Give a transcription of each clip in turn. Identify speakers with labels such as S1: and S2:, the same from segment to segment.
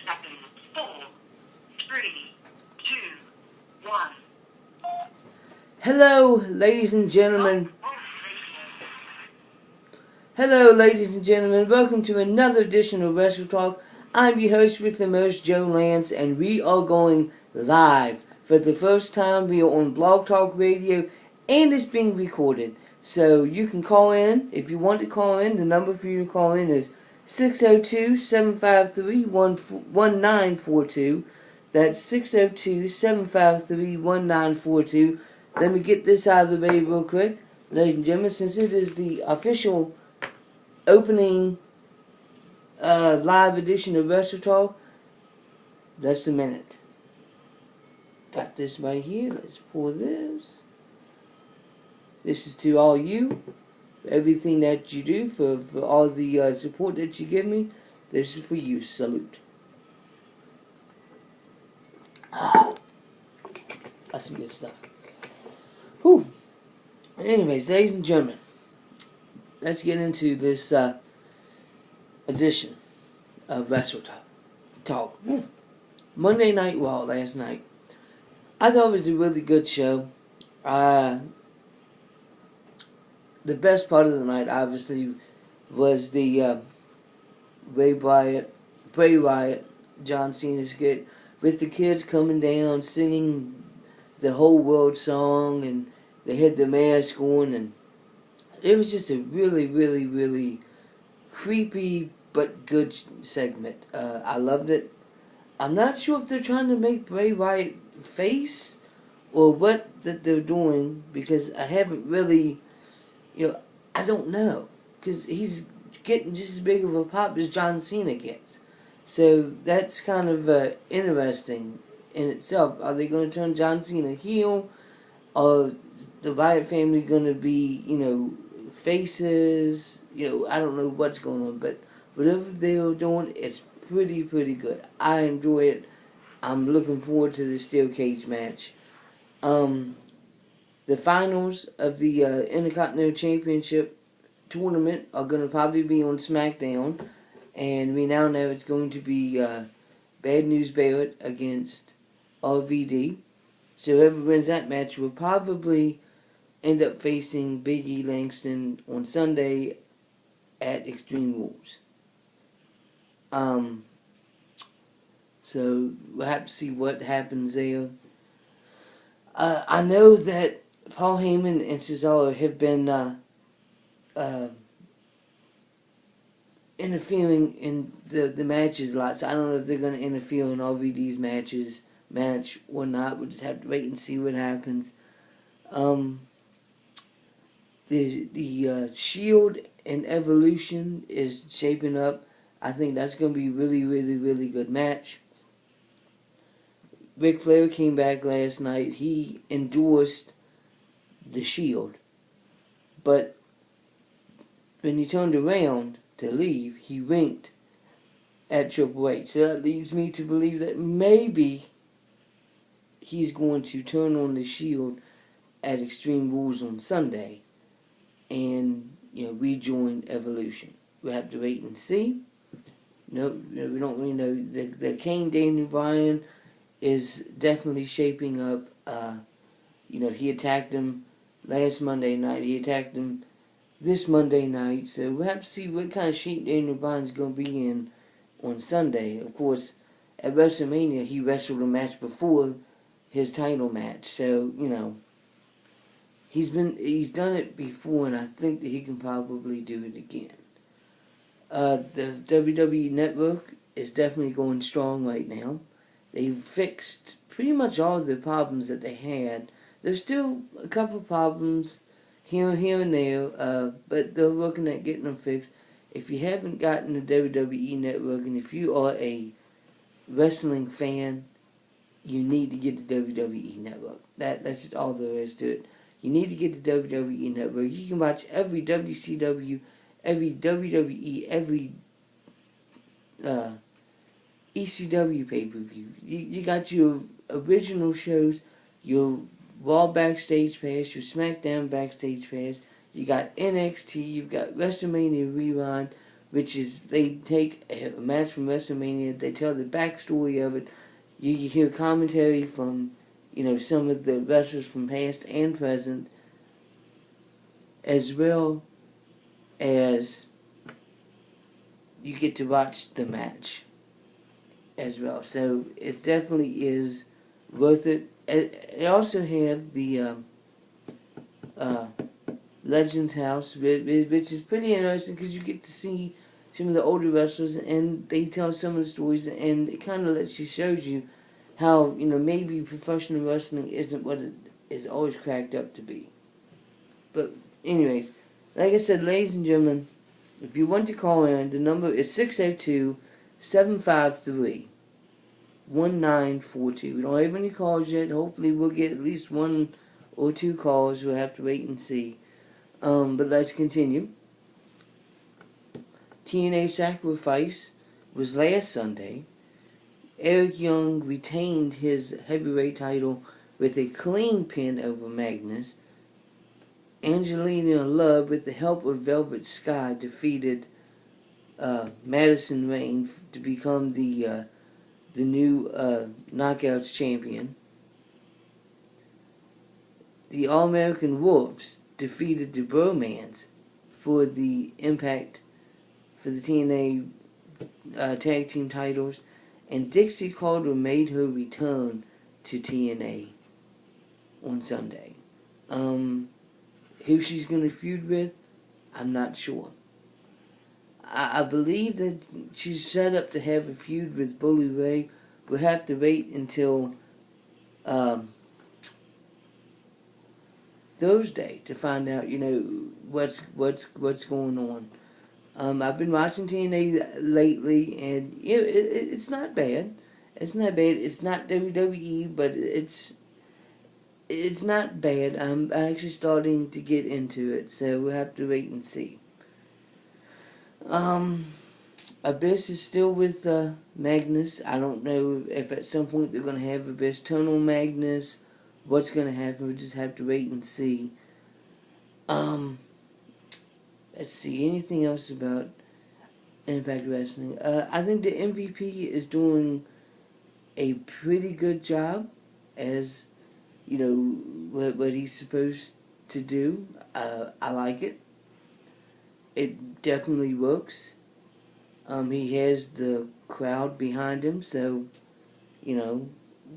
S1: seconds. 4, 3, 2, 1.
S2: Hello, ladies and gentlemen. Hello, ladies and gentlemen. Welcome to another edition of Wrestletalk. I'm your host with the most, Joe Lance, and we are going live. For the first time, we are on Blog Talk Radio, and it's being recorded. So you can call in. If you want to call in, the number for you to call in is 602-753-1942. That's 602-753-1942. Let me get this out of the way real quick. Ladies and gentlemen, since it is the official opening live edition of Wrestletalk, that's a minute. Got this right here. Let's pull this. This is to all you. For everything that you do, for all the support that you give me. This is for you. Salute. That's some good stuff. Whew. Anyways, ladies and gentlemen, let's get into this edition of Wrestletalk. Monday Night Raw last night. I thought it was a really good show. The best part of the night, obviously, was the Bray Wyatt, John Cena skit with the kids coming down, singing the whole world song, and they had the mask on, and it was just a really, really, really creepy but good segment. I loved it. I'm not sure if they're trying to make Bray Wyatt face or what that they're doing, because I haven't really, I don't know, because he's getting just as big of a pop as John Cena gets. So that's kind of interesting in itself. Are they going to turn John Cena heel? Or the Wyatt family going to be, faces? I don't know what's going on, but whatever they're doing, it's pretty good. I enjoy it. I'm looking forward to the steel cage match. The finals of the Intercontinental Championship tournament are going to probably be on SmackDown, and we now know it's going to be Bad News Barrett against RVD. So whoever wins that match will probably end up facing Big E Langston on Sunday at Extreme Rules. So we'll have to see what happens there. I know that Paul Heyman and Cesaro have been interfering in the matches a lot, so I don't know if they're going to interfere in RVD's match or not. We'll just have to wait and see what happens. The Shield and Evolution is shaping up. I think that's going to be a really, really, really good match. Ric Flair came back last night. He endorsed the Shield. But when he turned around to leave, he winked at Triple H. So that leads me to believe that maybe he's going to turn on the Shield at Extreme Rules on Sunday and, rejoin Evolution. We'll have to wait and see. No, we don't really know. The Kane Daniel Bryan is definitely shaping up. He attacked him last Monday night. He attacked him this Monday night. So we'll have to see what kind of shape Daniel Bryan's going to be in on Sunday. Of course, at WrestleMania, he wrestled a match before his title match. So, he's done it before, and I think that he can probably do it again. The WWE Network is definitely going strong right now. They've fixed pretty much all the problems that they had. There's still a couple problems here and there, but they're working at getting them fixed. If you haven't gotten the WWE Network, and if you are a wrestling fan, you need to get the WWE Network. That's just all there is to it. You need to get the WWE Network. You can watch every WCW, every WWE, every ECW pay-per-view. You got your original shows, your Raw Backstage Pass, your SmackDown Backstage Pass. You got NXT, you've got WrestleMania Rewind, which is they take a match from WrestleMania, they tell the backstory of it. You hear commentary from, some of the wrestlers from past and present, as well as you get to watch the match as well. So it definitely is worth it. They also have the Legends House, which is pretty interesting because you get to see some of the older wrestlers and they tell some of the stories, and it kind of shows you how, maybe professional wrestling isn't what it is always cracked up to be. But anyways, like I said, ladies and gentlemen, if you want to call in, the number is 602-753-1942. We don't have any calls yet. Hopefully we'll get at least 1 or 2 calls. We'll have to wait and see. But let's continue. TNA Sacrifice was last Sunday. Eric Young retained his heavyweight title with a clean pin over Magnus. Angelina Love, with the help of Velvet Sky, defeated Madison Rayne to become the new Knockouts champion. The All-American Wolves defeated the Bromans for the Impact, for the TNA tag team titles, and Dixie Carter made her return to TNA on Sunday. Who she's going to feud with, I'm not sure. I believe that she's set up to have a feud with Bully Ray. We'll have to wait until Thursday to find out, what's going on. I've been watching TNA lately, and it's not bad. It's not bad. It's not WWE, but it's not bad. I'm actually starting to get into it, so we'll have to wait and see. Abyss is still with Magnus. I don't know if at some point they're going to have Abyss turn on Magnus. What's going to happen? We'll just have to wait and see. Let's see. Anything else about Impact Wrestling? I think the MVP is doing a pretty good job as, what he's supposed to do. I like it. It definitely works. He has the crowd behind him, so,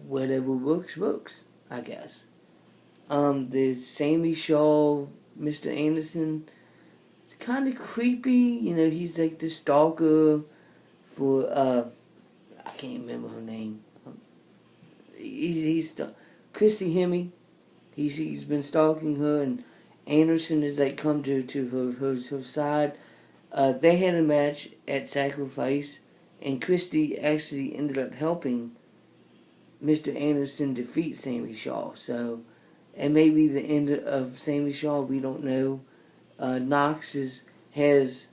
S2: whatever works, I guess. The Sammy Shaw, Mr. Anderson, it's kind of creepy. He's like the stalker for, I can't remember her name. He's Christy Hemme. He's been stalking her, and Anderson has come to her side. They had a match at Sacrifice, and Christy actually ended up helping Mr. Anderson defeat Sammy Shaw. So, and maybe the end of Sammy Shaw, we don't know. Knox has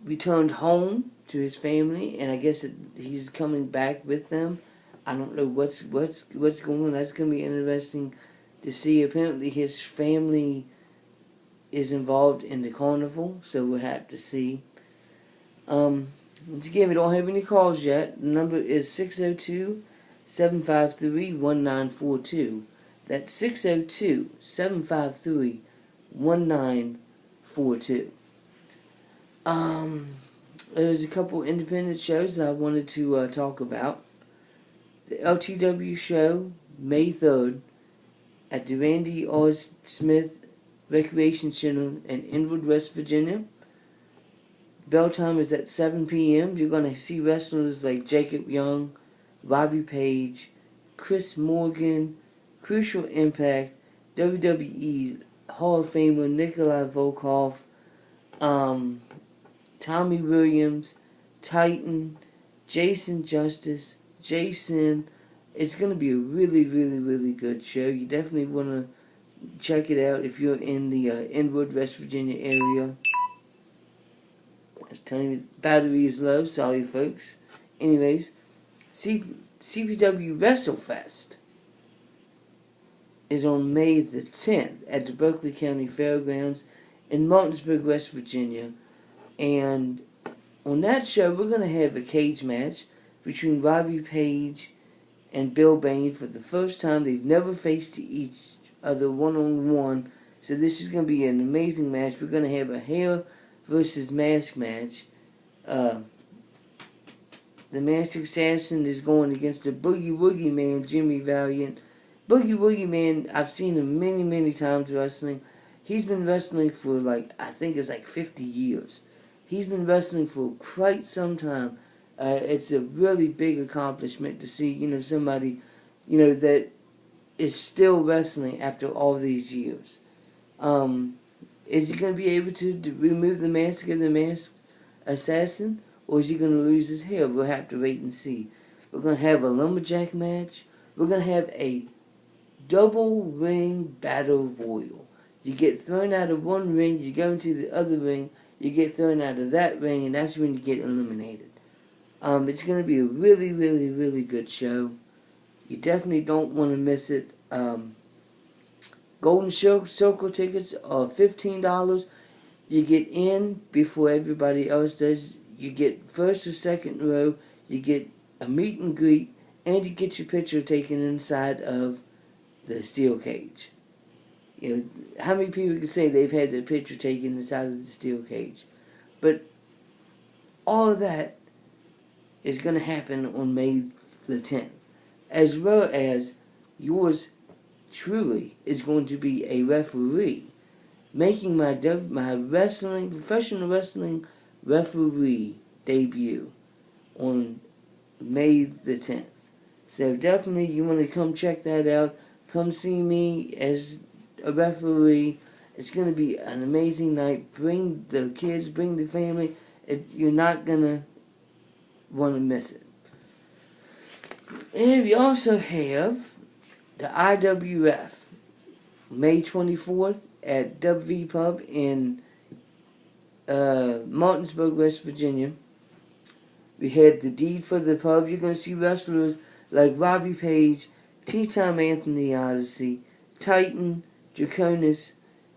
S2: returned home to his family, and I guess he's coming back with them. I don't know what's going on. That's going to be interesting to see. Apparently his family is involved in the carnival, so we'll have to see. Once again, we don't have any calls yet. The number is 602-753-1942. That's 602-753-1942. There's a couple independent shows that I wanted to talk about. The LTW show, May 3rd, at the Randy R. Smith Recreation Center in Inwood, West Virginia. Bell time is at 7 p.m. You're going to see wrestlers like Jacob Young, Robbie Page, Chris Morgan, Crucial Impact, WWE Hall of Famer Nikolai Volkov, Tommy Williams, Titan, Jason Justice, Jason. It's going to be a really, really, really good show. You definitely want to check it out if you're in the Inwood, West Virginia area. I was telling you, battery is low. Sorry, folks. Anyways, CPW WrestleFest is on May the 10th at the Berkeley County Fairgrounds in Martinsburg, West Virginia. And on that show, we're going to have a cage match between Robbie Page and Bill Bain for the first time. They've never faced each other one-on-one. So this is going to be an amazing match. We're going to have a hair versus mask match. The Masked Assassin is going against the Boogie Woogie Man, Jimmy Valiant. Boogie Woogie Man, I've seen him many, many times wrestling. He's been wrestling for I think it's 50 years. He's been wrestling for quite some time. It's a really big accomplishment to see, somebody, that is still wrestling after all these years. Is he going to be able to remove the mask of the Masked Assassin? Or is he going to lose his hair? We'll have to wait and see. We're going to have a lumberjack match. We're going to have a double ring battle royal. You get thrown out of one ring, you go into the other ring, you get thrown out of that ring, and that's when you get eliminated. It's going to be a really, really, really good show. You definitely don't want to miss it. Golden Circle tickets are $15. You get in before everybody else does. You get first or second row. You get a meet and greet, and you get your picture taken inside of the steel cage. How many people can say they've had their picture taken inside of the steel cage? But all of that is going to happen on May the 10th. As well as yours truly is going to be a referee, making my professional wrestling referee debut on May the 10th. So definitely you want to come check that out. Come see me as a referee. It's going to be an amazing night. Bring the kids, bring the family. You're not going to want to miss it. And we also have the IWF, May 24th at WV Pub in Martinsburg, West Virginia. We had the Deed for the Pub. You're going to see wrestlers like Robbie Page, T-Time Anthony Odyssey, Titan, Draconis,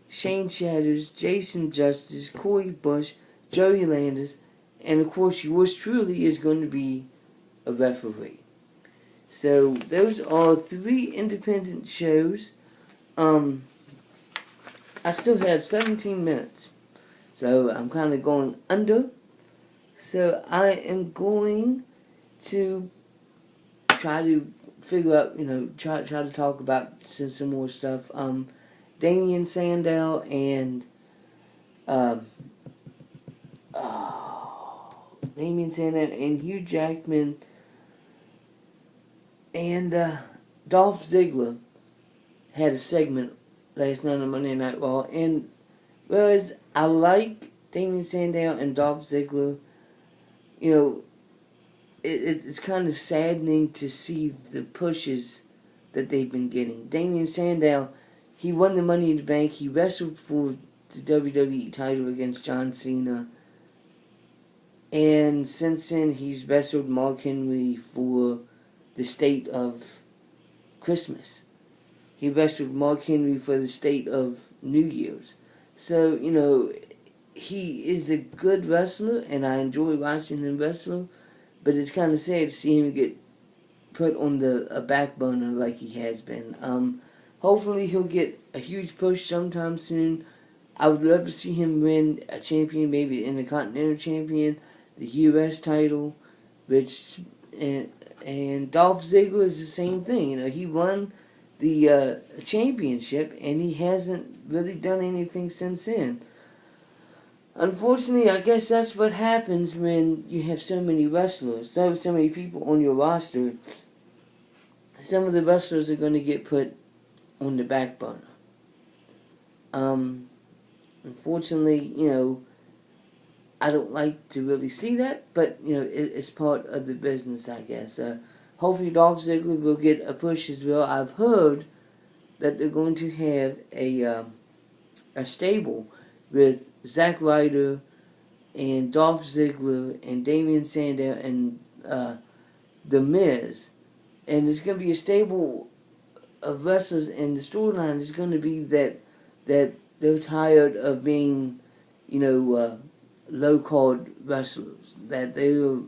S2: Shane Shatters, Jason Justice, Corey Bush, Joey Landis, and of course yours truly is going to be a referee. So those are 3 independent shows. I still have 17 minutes. So I'm kind of going under. So I am going to try to figure out, try to talk about some more stuff. Damien Sandow and Hugh Jackman and Dolph Ziggler had a segment last night on Monday Night Raw, and whereas I like Damien Sandow and Dolph Ziggler, it's kind of saddening to see the pushes that they've been getting. Damien Sandow, he won the Money in the Bank. He wrestled for the WWE title against John Cena. And since then, he's wrestled Mark Henry for the State of Christmas. He wrestled Mark Henry for the State of New Year's. So, he is a good wrestler, and I enjoy watching him wrestle. But it's kind of sad to see him get put on a back burner like he has been. Hopefully he'll get a huge push sometime soon. I would love to see him win a champion, maybe an Intercontinental Champion, the U.S. title, and Dolph Ziggler is the same thing. He won the championship, and he hasn't really done anything since then. Unfortunately, I guess that's what happens when you have so many wrestlers, so many people on your roster. Some of the wrestlers are going to get put on the back burner. Unfortunately, I don't like to really see that, but, it's part of the business, I guess. Hopefully Dolph Ziggler will get a push as well. I've heard that they're going to have a stable with Zack Ryder and Dolph Ziggler and Damien Sandow and The Miz. And it's going to be a stable of wrestlers, and the storyline is going to be that they're tired of being, low card wrestlers that they were